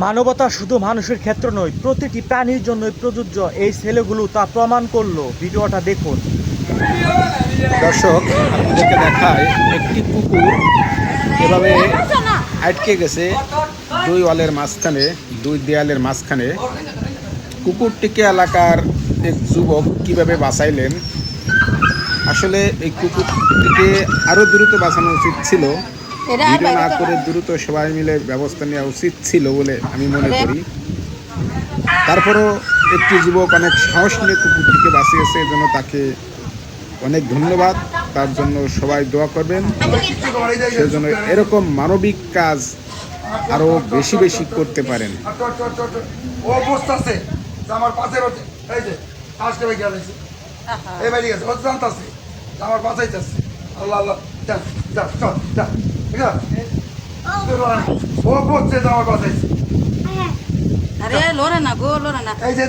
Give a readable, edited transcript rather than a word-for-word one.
মানবতা শুধু মানুষের ক্ষেত্র নয়, প্রতিটি প্রাণীর জন্যই প্রযোজ্য। এই ছেলেগুলো তা প্রমাণ করলো। ভিডিওটা দেখুন। দর্শক, আপনাদেরকে দেখায় একটি কুকুর এভাবে আটকে গেছে দুই ওয়ালের মাঝখানে, দুই দেয়ালের মাঝখানে। কুকুরটিকে এলাকার এক যুবক কিভাবে বাঁচাইলেন। আসলে এই কুকুরটিকে আরও দ্রুত বাঁচানো উচিত ছিল, ভিডিও না করে দ্রুত সবাই মিলে ব্যবস্থা নেওয়া উচিত ছিল বলে আমি মনে করি। তারপরও একটি যুবক অনেক সাহস নিয়ে কুকুরটিকে বাঁচিয়েছে, এজন্য তাকে অনেক ধন্যবাদ। তার জন্য সবাই দোয়া করবেন, সেজন্য এরকম মানবিক কাজ আরো বেশি বেশি করতে পারেন। ও বসতেছে আমার পাশে এই যে আজকে ভাই গেছে এই বাড়ি গেছে ও জানতেছে আমার বাঁচাইতেছে। আল্লাহ আল্লাহ যা যা চল যা ঠিক আছে ও বসছে আমার বাঁচাইছে। আরে লোরে না গো লোরে না। এই যে